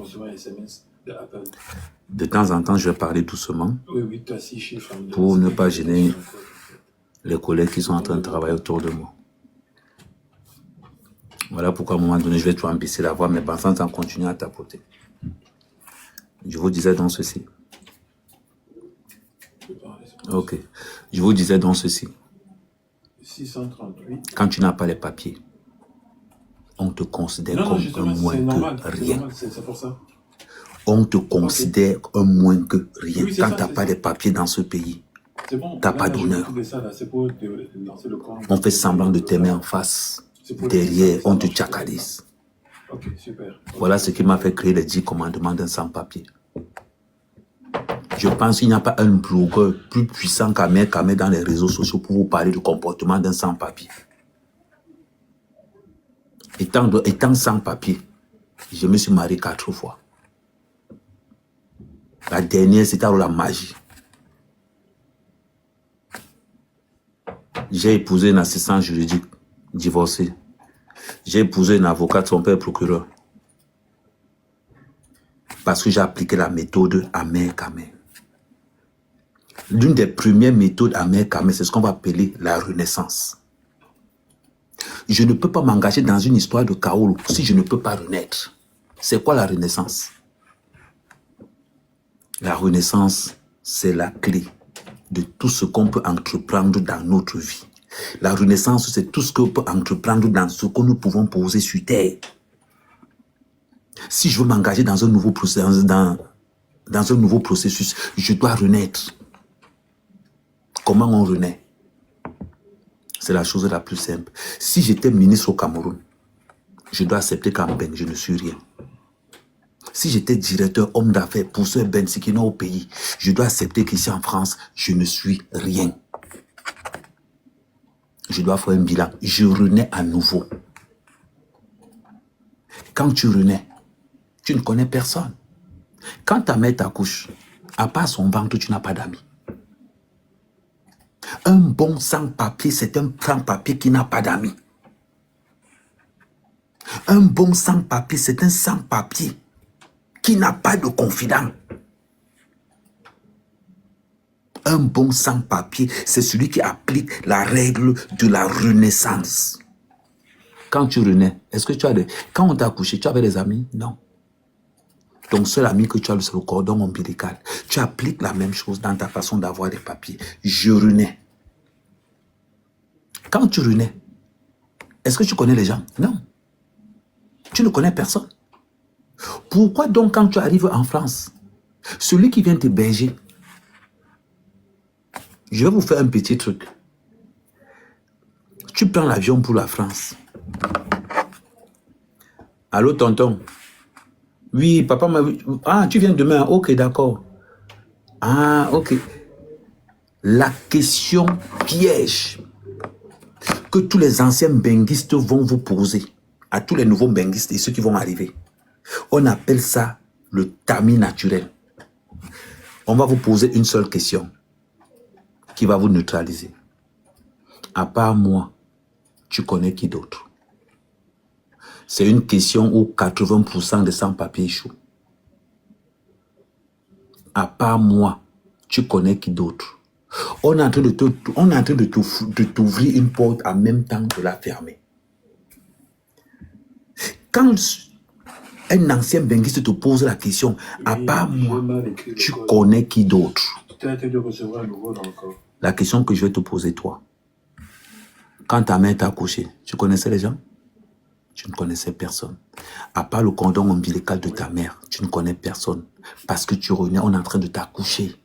recevoir un SMS de Apple. De temps en temps, je vais parler doucement Oui, tu as 6 chiffres. pour ne pas gêner les collègues qui sont en train de travailler autour de moi. Voilà pourquoi à un moment donné, je vais toujours baisser la voix, mais pensant en continuer à tapoter. Je vous disais donc ceci. Ok. Je vous disais donc ceci. 638. Quand tu n'as pas les papiers, on te considère comme un moins que rien. C'est pour ça. On te considère un moins que rien. Oui, quand tu n'as pas les papiers dans ce pays, bon, tu n'as pas d'honneur. On fait semblant de t'aimer en face. Derrière, on te tchakalise. Ok, super. Voilà ce qui m'a fait créer les 10 commandements d'un sans-papier. Je pense qu'il n'y a pas un blogueur plus puissant qu'Ahmed Kamé dans les réseaux sociaux pour vous parler du comportement d'un sans-papier. Étant sans-papier, je me suis marié 4 fois. La dernière, c'était la magie. J'ai épousé une assistante juridique divorcée. J'ai épousé une avocate, son père procureur. Parce que j'ai appliqué la méthode Ahmed Kamé. L'une des premières méthodes Ahmed Kamé, c'est ce qu'on va appeler la renaissance. Je ne peux pas m'engager dans une histoire de chaos si je ne peux pas renaître. C'est quoi la renaissance? La renaissance, c'est la clé de tout ce qu'on peut entreprendre dans notre vie. La renaissance, c'est tout ce qu'on peut entreprendre dans ce que nous pouvons poser sur terre. Si je veux m'engager dans un nouveau processus, je dois renaître. Comment on renaît? C'est la chose la plus simple. Si j'étais ministre au Cameroun, je dois accepter qu'en Ben, je ne suis rien. Si j'étais directeur, homme d'affaires, pousseur Ben Sikino au pays, je dois accepter qu'ici en France, je ne suis rien. Je dois faire un bilan. Je renais à nouveau. Quand tu renais, tu ne connais personne. Quand ta mère t'accouche, à part son ventre, tu n'as pas d'amis. Un bon sans-papier, c'est un sans-papier qui n'a pas d'amis. Un bon sans-papier, c'est un sans-papier qui n'a pas de confident. Un bon sans-papier, c'est celui qui applique la règle de la renaissance. Quand tu renais, est-ce que tu as des... Quand on t'a accouché, tu avais des amis? Non. Ton seul ami que tu as, c'est le cordon ombilical. Tu appliques la même chose dans ta façon d'avoir des papiers. Je renais. Quand tu renais, est-ce que tu connais les gens? Non. Tu ne connais personne. Pourquoi donc quand tu arrives en France, celui qui vient t'héberger, je vais vous faire un petit truc. Tu prends l'avion pour la France. Allô, tonton? Oui, papa m'a vu. Ah, tu viens demain. Ok, d'accord. Ah, ok. La question piège que tous les anciens benguistes vont vous poser, à tous les nouveaux benguistes et ceux qui vont arriver, on appelle ça le tamis naturel. On va vous poser une seule question qui va vous neutraliser. À part moi, tu connais qui d'autre? C'est une question où 80% des sans-papiers échouent. À part moi, tu connais qui d'autre? On est en train de t'ouvrir une porte en même temps de la fermer. Quand un ancien benguiste te pose la question, à part moi, tu connais qui d'autre? La question que je vais te poser, toi, quand ta mère t'a accouché, tu connaissais les gens? Tu ne connaissais personne. À part le cordon ombilical de ta mère, tu ne connais personne. Parce que tu renais, on est en train de t'accoucher.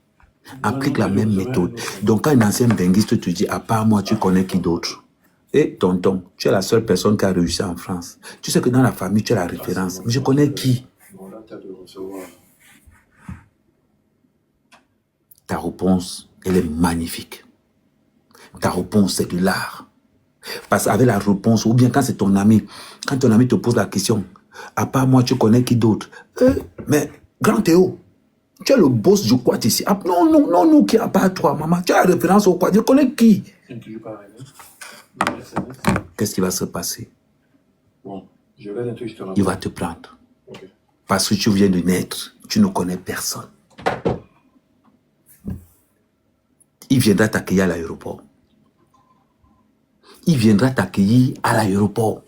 Applique la même méthode. Donc quand un ancien benguiste te dit, à part moi, tu connais qui d'autre? Et tonton, tu es la seule personne qui a réussi en France. Tu sais que dans la famille, tu es la référence. Mais je connais qui? Ta réponse, elle est magnifique. Ta réponse, c'est de l'art. Parce qu'avec la réponse, ou bien quand c'est ton ami, quand ton ami te pose la question, à part moi, tu connais qui d'autre? Mais, grand Théo, tu es le boss du quad ici. Ah, non, qui a pas toi, maman. Tu as la référence au quad. Je connais qui? Qu'est-ce qui va se passer? Bon, je vais un truc, je te rappelle. Il va te prendre. Okay. Parce que tu viens de naître, tu ne connais personne. Il viendra t'accueillir à l'aéroport. Il viendra t'accueillir à l'aéroport.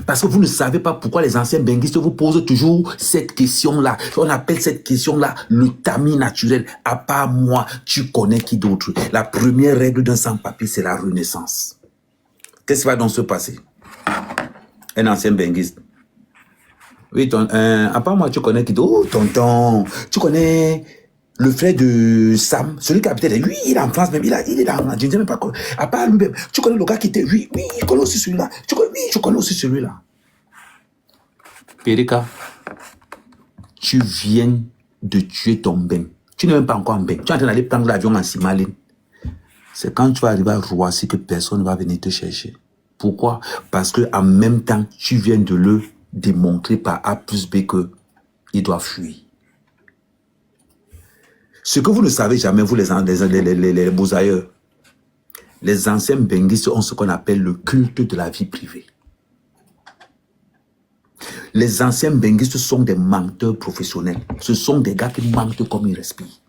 Parce que vous ne savez pas pourquoi les anciens benguistes vous posent toujours cette question-là. On appelle cette question-là le tamis naturel. À part moi, tu connais qui d'autre? La première règle d'un sans-papier, c'est la renaissance. Qu'est-ce qui va donc se passer? Un ancien benguiste. Oui, à part moi, tu connais qui d'autre? Oh, tonton, tu connais le frère de Sam, celui qui habitait, lui, il est en France même, il est dans, je ne sais même pas quoi. À part lui-même, tu connais le gars qui était, oui, je connais aussi celui-là. Oui, je connais aussi celui-là. Périka, tu viens de tuer ton ben. Tu n'es même pas encore en ben. Tu es en train d'aller prendre l'avion en Simaline. C'est quand tu vas arriver à Roissy que personne ne va venir te chercher. Pourquoi? Parce que en même temps, tu viens de le démontrer par A plus B que il doit fuir. Ce que vous ne savez jamais, vous les bousailleurs, les anciens benguistes ont ce qu'on appelle le culte de la vie privée. Les anciens benguistes sont des menteurs professionnels. Ce sont des gars qui mentent comme ils respirent.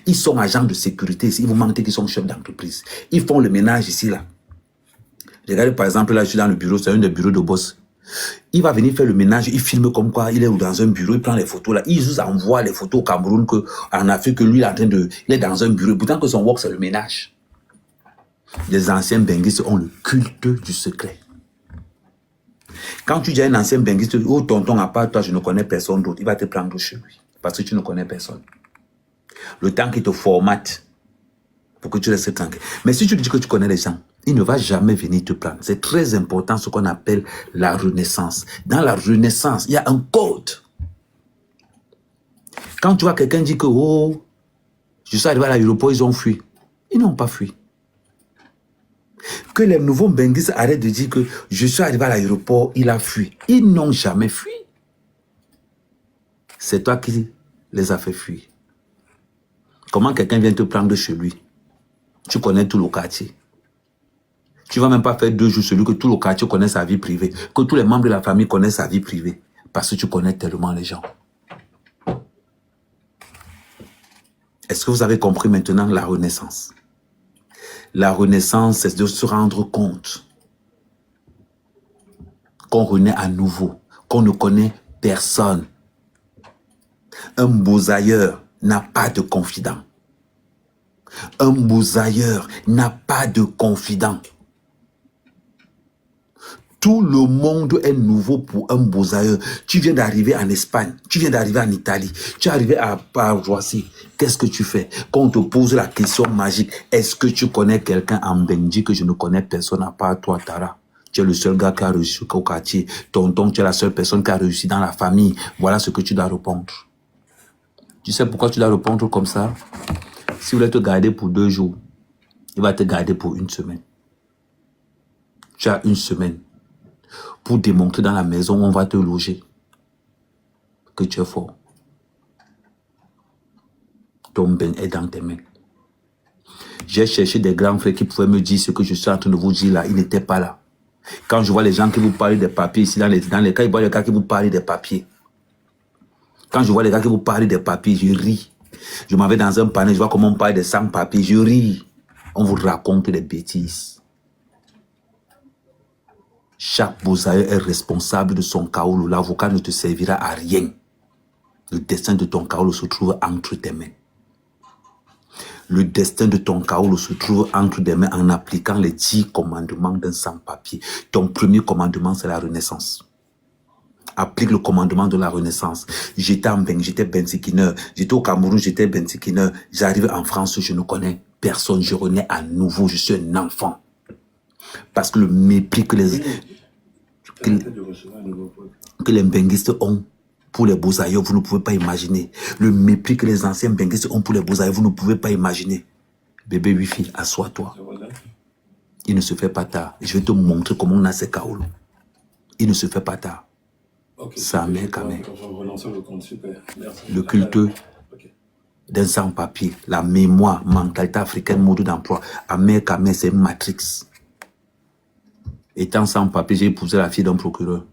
Ils sont agents de sécurité. Ils vous mentent qu'ils sont chefs d'entreprise. Ils font le ménage ici, là. Regardez, par exemple, là, je suis dans le bureau, c'est un des bureaux de boss. Il va venir faire le ménage, il filme comme quoi il est dans un bureau, il prend les photos là, il nous envoie les photos au Cameroun en Afrique, que lui il est en train de, il est dans un bureau, pourtant que son work c'est le ménage. Les anciens benguistes ont le culte du secret. Quand tu dis à un ancien benguiste, oh tonton, à part toi, je ne connais personne d'autre, il va te prendre chez lui, parce que tu ne connais personne. Le temps qu'il te formate, pour que tu restes tranquille. Mais si tu dis que tu connais les gens, il ne va jamais venir te prendre. C'est très important ce qu'on appelle la renaissance. Dans la renaissance, il y a un code. Quand tu vois quelqu'un dire que, oh, je suis arrivé à l'aéroport, ils ont fui. Ils n'ont pas fui. Que les nouveaux benguistes arrêtent de dire que je suis arrivé à l'aéroport, il a fui. Ils n'ont jamais fui. C'est toi qui les as fait fuir. Comment quelqu'un vient te prendre chez lui? Tu connais tout le quartier. Tu ne vas même pas faire 2 jours celui que tout le quartier connaît sa vie privée, que tous les membres de la famille connaissent sa vie privée, parce que tu connais tellement les gens. Est-ce que vous avez compris maintenant la renaissance? La renaissance, c'est de se rendre compte qu'on renaît à nouveau, qu'on ne connaît personne. Un bousailleur n'a pas de confident. Un bousailleur n'a pas de confident. Tout le monde est nouveau pour un bousailleur. Tu viens d'arriver en Espagne, tu viens d'arriver en Italie, tu es arrivé à Roissy. Qu'est-ce que tu fais? Quand on te pose la question magique, est-ce que tu connais quelqu'un en Benji que je ne connais personne à part toi, Tara? Tu es le seul gars qui a réussi au quartier. Tonton, tu es la seule personne qui a réussi dans la famille. Voilà ce que tu dois répondre. Tu sais pourquoi tu dois répondre comme ça? Si vous voulez te garder pour 2 jours, il va te garder pour 1 semaine. Tu as 1 semaine pour démontrer dans la maison où on va te loger que tu es fort. Ton ben est dans tes mains. J'ai cherché des grands frères qui pouvaient me dire ce que je suis en train de vous dire là. Ils n'étaient pas là. Quand je vois les gens qui vous parlent des papiers ici, dans les cas, je vois les gars qui vous parlent des papiers. Quand je vois les gars qui vous parlent des papiers, je ris. Je m'en vais dans un panel, je vois comment on parle des sans-papiers, je ris. On vous raconte des bêtises. Chaque bousailleur est responsable de son kaoulou. L'avocat ne te servira à rien. Le destin de ton kaoulou se trouve entre tes mains. Le destin de ton kaoulou se trouve entre tes mains en appliquant les 10 commandements d'un sans-papier. Ton premier commandement, c'est la renaissance. Applique le commandement de la renaissance. J'étais en Beng, j'étais benzikineur. J'étais au Cameroun, j'étais benzikineur. J'arrive en France, je ne connais personne. Je renais à nouveau, je suis un enfant. Parce que le mépris que les benguistes ont pour les bousailleurs, vous ne pouvez pas imaginer. Le mépris que les anciens benguistes ont pour les bousailleurs, vous ne pouvez pas imaginer. Bébé Wifi, assois-toi. Il ne se fait pas tard. Je vais te montrer comment on a ces kaoulous. Il ne se fait pas tard. Okay, ça met quand même. Le Le culte d'un sans-papier, la mémoire, mentalité africaine, mode d'emploi. Amer Kamé, c'est une matrix. Étant sans papier, j'ai épousé la fille d'un procureur.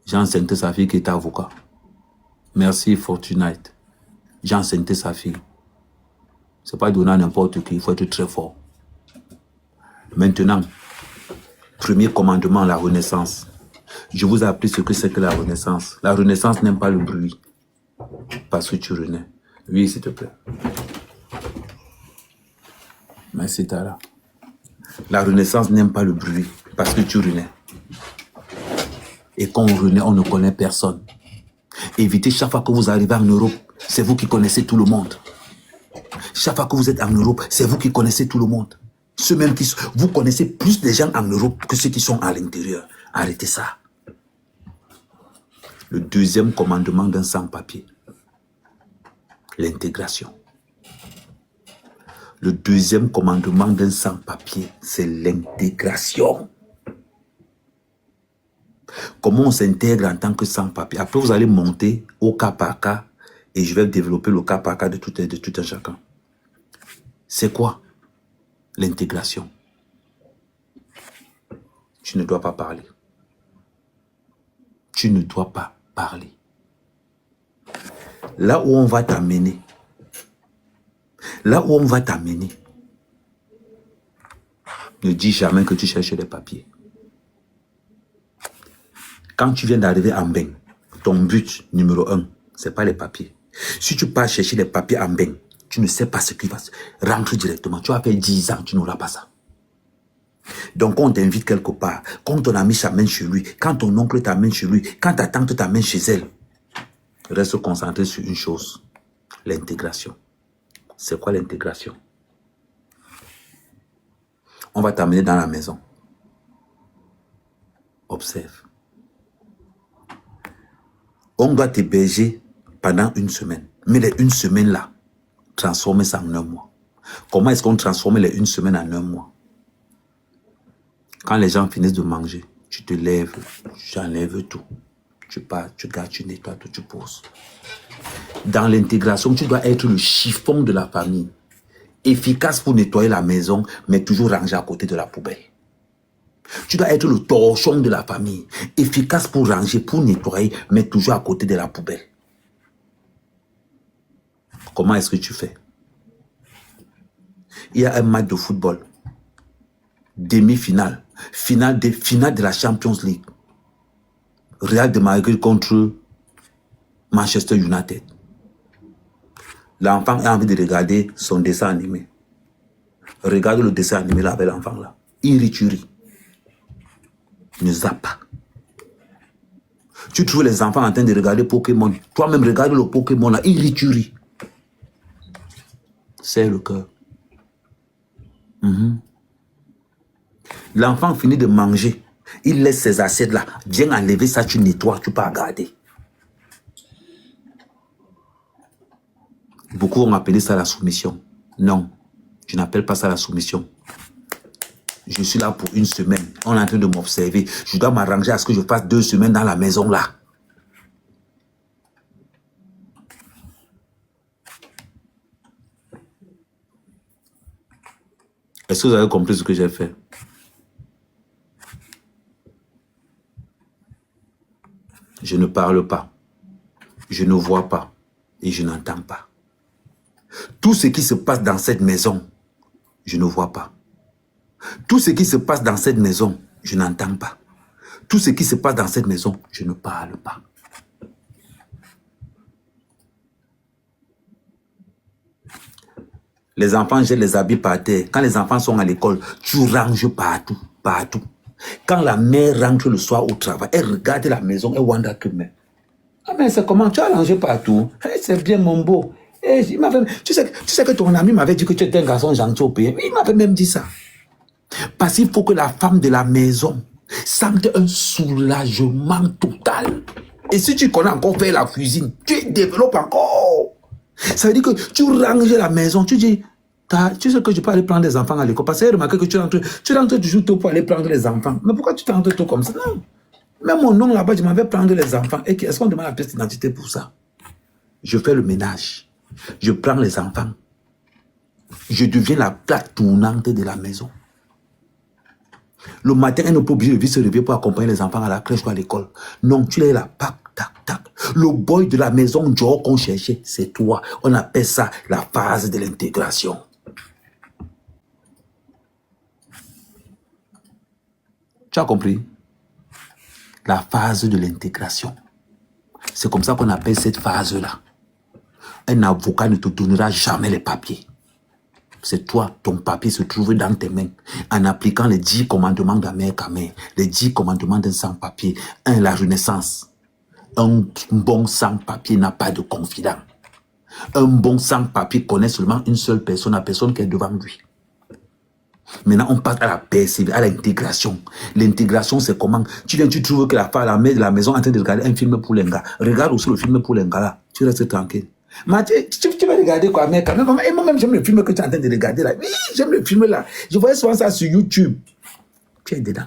J'ai enceinté sa fille qui était avocat. Merci Fortunite. J'ai enceinté sa fille. C'est pas donné à n'importe qui, il faut être très fort. Maintenant, premier commandement, la renaissance. Je vous ai appris ce que c'est que la renaissance. La renaissance n'aime pas le bruit. Parce que tu renais. Oui, s'il te plaît. Merci, Tara. La renaissance n'aime pas le bruit. Parce que tu renais. Et quand on renaît, on ne connaît personne. Évitez chaque fois que vous arrivez en Europe, c'est vous qui connaissez tout le monde. Chaque fois que vous êtes en Europe, c'est vous qui connaissez tout le monde. Ceux même qui vous connaissez plus les gens en Europe que ceux qui sont à l'intérieur. Arrêtez ça. Le deuxième commandement d'un sans-papier. L'intégration. Le deuxième commandement d'un sans-papier, c'est l'intégration. Comment on s'intègre en tant que sans-papier? Après, vous allez monter au cas par cas et je vais développer le cas par cas de tout un chacun. C'est quoi l'intégration? Tu ne dois pas parler. Tu ne dois pas parler. Là où on va t'amener, ne dis jamais que tu cherches des papiers. Quand tu viens d'arriver en Beng, ton but numéro 1, ce n'est pas les papiers. Si tu pars chercher les papiers en Beng, tu ne sais pas ce qui va se rentrer directement. Tu vas faire 10 ans, tu n'auras pas ça. Donc, quand on t'invite quelque part, quand ton ami t'amène chez lui, quand ton oncle t'amène chez lui, quand ta tante t'amène chez elle, reste concentré sur une chose, l'intégration. C'est quoi l'intégration? On va t'amener dans la maison. Observe. On doit t'héberger pendant une semaine. Mais les une semaine là, transformer ça en un mois. Comment est-ce qu'on transforme les une semaine en un mois? Quand les gens finissent de manger, tu te lèves, tu enlèves tout. Tu pars, tu gardes, tu nettoies tout, tu poses. Dans l'intégration, tu dois être le chiffon de la famille. Efficace pour nettoyer la maison, mais toujours rangé à côté de la poubelle. Tu dois être le torchon de la famille. Efficace pour ranger, pour nettoyer, mais toujours à côté de la poubelle. Comment est-ce que tu fais? Il y a un match de football. Demi-finale. Finale de la Champions League. Real de Madrid contre Manchester United. L'enfant a envie de regarder son dessin animé. Regarde le dessin animé là avec l'enfant là. Il rit, tu ris. Ne zappe pas. Tu trouves les enfants en train de regarder Pokémon. Toi-même regarde le Pokémon là. Il rit, tu ris. C'est le cœur. L'enfant finit de manger. Il laisse ses assiettes là. Viens enlever ça, tu nettoies, tu peux regarder. Beaucoup ont appelé ça la soumission. Non, je n'appelle pas ça la soumission. Je suis là pour une semaine. On est en train de m'observer. Je dois m'arranger à ce que je fasse 2 semaines dans la maison là. Est-ce que vous avez compris ce que j'ai fait? Je ne parle pas. Je ne vois pas. Et je n'entends pas. Tout ce qui se passe dans cette maison, je ne vois pas. Tout ce qui se passe dans cette maison, je n'entends pas. Tout ce qui se passe dans cette maison, je ne parle pas. Les enfants jettent les habits par terre. Quand les enfants sont à l'école, tu ranges partout, partout. Quand la mère rentre le soir au travail, elle regarde la maison, elle wanda que mais. Ah mais c'est comment? Tu as rangé partout. Hey, c'est bien mon beau. Hey, tu sais que ton ami m'avait dit que tu étais un garçon gentil au pays. Il m'avait même dit ça. Parce qu'il faut que la femme de la maison sente un soulagement total. Et si tu connais encore faire la cuisine, tu développes encore. Ça veut dire que tu ranges la maison, tu dis, tu sais que je peux aller prendre les enfants à l'école. Parce que j'ai remarqué que tu rentres toujours tôt pour aller prendre les enfants. Mais pourquoi tu rentres tôt comme ça? Non. Même mon nom là-bas, je m'avais prendre les enfants. Et est-ce qu'on demande la pièce d'identité pour ça? Je fais le ménage. Je prends les enfants. Je deviens la plaque tournante de la maison. Le matin, elle n'est pas obligée de vite se réveiller pour accompagner les enfants à la crèche ou à l'école. Non, tu es là, pac, tac, tac. Le boy de la maison, Dior qu'on cherchait, c'est toi. On appelle ça la phase de l'intégration. Tu as compris? La phase de l'intégration. C'est comme ça qu'on appelle cette phase-là. Un avocat ne te donnera jamais les papiers. C'est toi, ton papier se trouve dans tes mains. En appliquant les 10 commandements d'Amer Kamer, les 10 commandements d'un sans-papier. Un, la renaissance. Un bon sans-papier n'a pas de confident. Un bon sans-papier connaît seulement une seule personne, la personne qui est devant lui. Maintenant, on passe à la persévérance, à l'intégration. L'intégration, c'est comment? Tu viens, tu trouves que la femme, la mère de la maison est en train de regarder un film pour l'enga. Regarde aussi le film pour l'enga là. Tu restes tranquille. Mais tu vas regarder quoi, mec? Et moi-même, j'aime le film que tu es en train de regarder là. Oui, j'aime le film là. Je voyais souvent ça sur YouTube. Tu es dedans.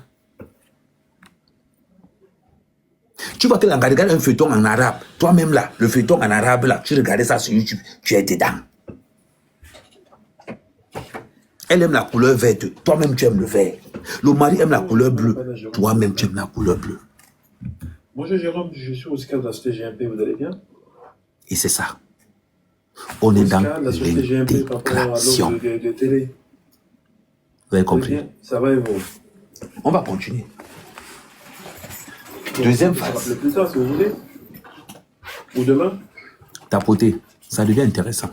Tu vois que l'enga regarde un feuilleton en arabe. Toi-même là, le feuilleton en arabe là, tu regardais ça sur YouTube. Tu es dedans. Elle aime la couleur verte, toi-même tu aimes le vert. Le mari aime la couleur bleue, toi-même tu aimes la couleur bleue. Bonjour Jérôme, je suis Oscar de la société GMP, vous allez bien? Et c'est ça. On est dans Oscar, la société GMP par rapport à l'intégration. l'offre de télé. Vous avez compris? Bien, ça va et vous? On va continuer. Deuxième On peut se phase. rappeler plus tard si vous voulez. Ou demain? Tapoter, ça devient intéressant.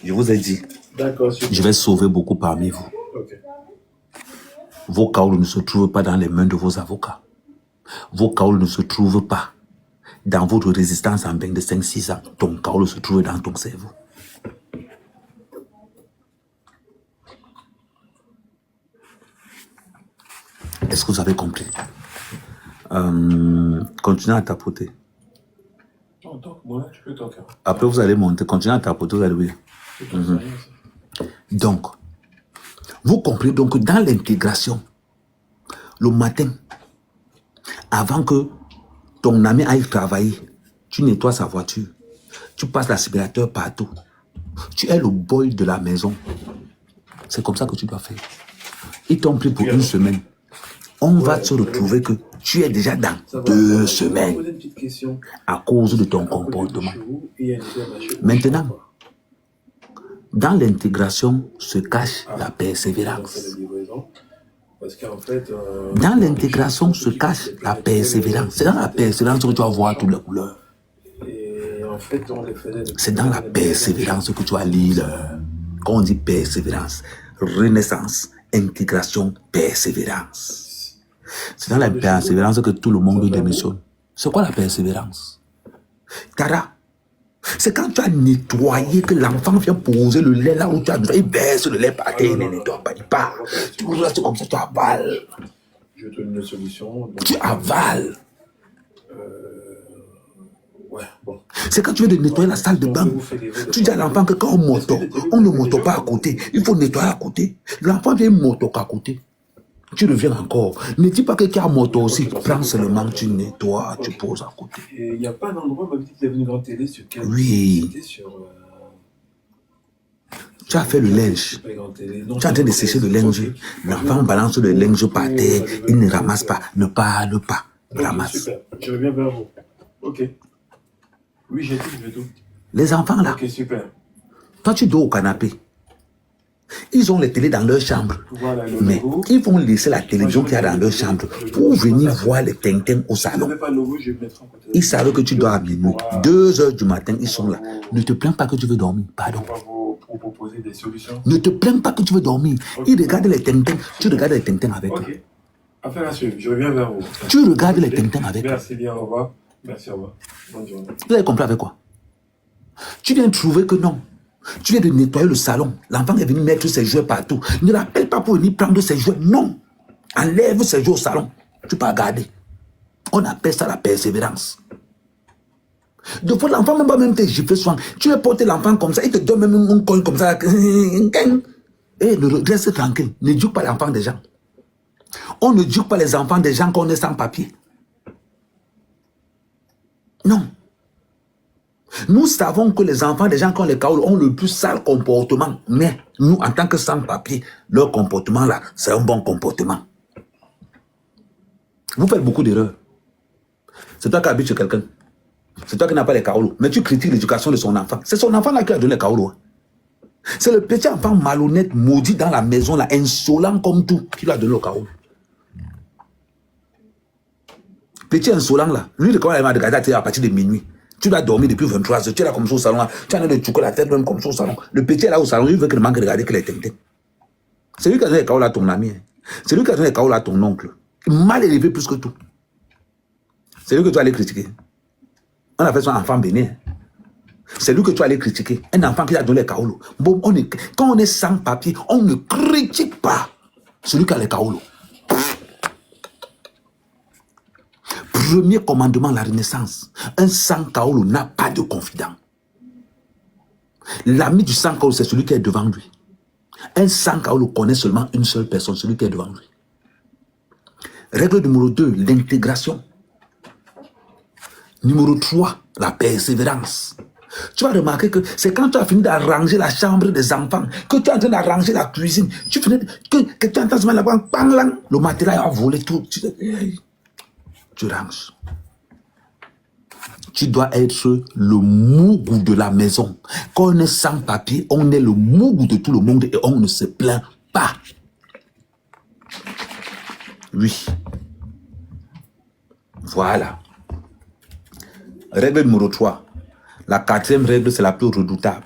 Je vous ai dit, D'accord, super. je vais sauver beaucoup parmi vous. Ok. Vos caoles ne se trouvent pas dans les mains de vos avocats. Vos caoles ne se trouvent pas dans votre résistance en bain de 5-6 ans. Ton caole se trouve dans ton cerveau. Est-ce que vous avez compris? Continuez à tapoter. Non, donc, moi, tu peux toquer. Après, vous allez monter. Continuez à tapoter, vous allez voir. C'est tout, c'est rien, ça. Donc, vous comprenez donc que dans l'intégration, le matin, avant que ton ami aille travailler, tu nettoies sa voiture, tu passes l'aspirateur partout. Tu es le boy de la maison. C'est comme ça que tu dois faire. Ils t'ont pris pour une semaine. On va se retrouver que tu es déjà dans Ça va. 2 Je vais semaines poser une petite question. à cause de ton À côté de comportement. chez vous, il y a une supermarché où Maintenant, je sais pas. dans l'intégration se cache la On fait persévérance. les livraisons. Parce qu'en fait, Dans l'intégration se cache la persévérance. C'est dans la persévérance que tu vas voir toutes les couleurs. Et en fait, on les faisait. C'est dans la persévérance que tu vas lire. Quand on dit persévérance, renaissance, intégration, persévérance. C'est dans la persévérance que tout le monde démissionne. C'est quoi la persévérance? Tara, c'est quand tu as nettoyé que l'enfant vient poser le lait là où tu as besoin. Il baisse le lait par terre, il ne nettoie pas, il part. Tu restes comme ça, tu avales. Je te donne une solution. Donc, Tu avales. ouais, bon. C'est quand tu veux nettoyer la salle de bain. Tu dis à l'enfant que quand on ne moto pas à côté, il faut nettoyer à côté. L'enfant vient moto à côté. Tu reviens encore. Ne dis pas que tu as moto aussi. Prends seulement, tu nettoies, tu poses à côté. Et il n'y a pas un endroit où tu es venu grande télé sur quel? Oui. C'était sur. Tu as fait le linge. Pas grande télé. Tu es en train de sécher le linge. L'enfant balance le linge par terre. Il ne ramasse pas. Ne parle pas. Ramasse. Super. Je reviens vers vous. Ok. Oui, j'ai tout, je vais tout. Les enfants là, Ok, super. toi tu dors au canapé. Ils ont les télés dans leur chambre. Voilà le Mais logo. ils vont laisser la télévision qu'il y a dans leur chambre pour venir voir les Tintin au Si vous salon. n'avez pas le logo, je vais mettre en côté. Ils savent que tu dors à minuit. 2 heures du matin, ils sont là. Ne te plains pas que tu veux dormir. Pardon. On va vous proposer des solutions. Ne te plains pas que tu veux dormir. Ils regardent les Tintin. Tu regardes les Tintin avec eux. Ok. Affaire à suivre. Je reviens vers vous. Tu regardes les Tintin avec eux. Merci bien, au revoir. Merci, au revoir. Bonne journée. Vous avez compris avec quoi? Tu viens trouver que non. Tu viens de nettoyer le salon. L'enfant est venu mettre ses jouets partout. Ne l'appelle pas pour venir prendre ses jouets. Non. Enlève ses jouets au salon. Tu peux garder. On appelle ça la persévérance. De fois, l'enfant ne va même te gifler souvent. Tu veux porter l'enfant comme ça. Il te donne même un coin comme ça. Et reste tranquille. Ne juge pas l'enfant des gens. On ne juge pas les enfants des gens quand on est sans papier. Non. Nous savons que les enfants des gens qui ont les Kaolo ont le plus sale comportement. Mais nous, en tant que sans-papiers, leur comportement là, c'est un bon comportement. Vous faites beaucoup d'erreurs. C'est toi qui habites chez quelqu'un. C'est toi qui n'as pas les Kaolo. Mais tu critiques l'éducation de son enfant. C'est son enfant là qui a donné les Kaolo. C'est le petit enfant malhonnête, maudit dans la maison là, insolent comme tout, qui lui a donné le Kaolo. Petit insolent là, lui, quand il m'a regardé à partir de minuit, tu dois dormir depuis 23 heures, tu es là comme ça au salon, là, tu as l'air de chouquer la tête même comme ça au salon. Le petit est là au salon, il veut qu'il ne manque de regarder qu'il est tenté. C'est lui qui a donné les Kaolo à ton ami. C'est lui qui a donné les Kaolo à ton oncle. Mal élevé plus que tout. C'est lui que tu vas aller critiquer. On a fait son enfant béni. C'est lui que tu vas aller critiquer. Un enfant qui a donné les Kaolo. Bon, quand on est sans papier, on ne critique pas celui qui a les Kaolo. Premier commandement de la Renaissance. Un sans Kaolo n'a pas de confident. L'ami du sans Kaolo, c'est celui qui est devant lui. Un sans Kaolo connaît seulement une seule personne, celui qui est devant lui. Règle numéro 2, l'intégration. Numéro 3, la persévérance. Tu vas remarquer que c'est quand tu as fini d'arranger la chambre des enfants, que tu es en train d'arranger la cuisine, que tu es en train de mettre le matériel a volé tout. Tu ranges. Tu dois être le mougou de la maison. Quand on est sans papier, on est le mougou de tout le monde et on ne se plaint pas. Oui. Voilà. Règle numéro 3. La 4e règle, c'est la plus redoutable.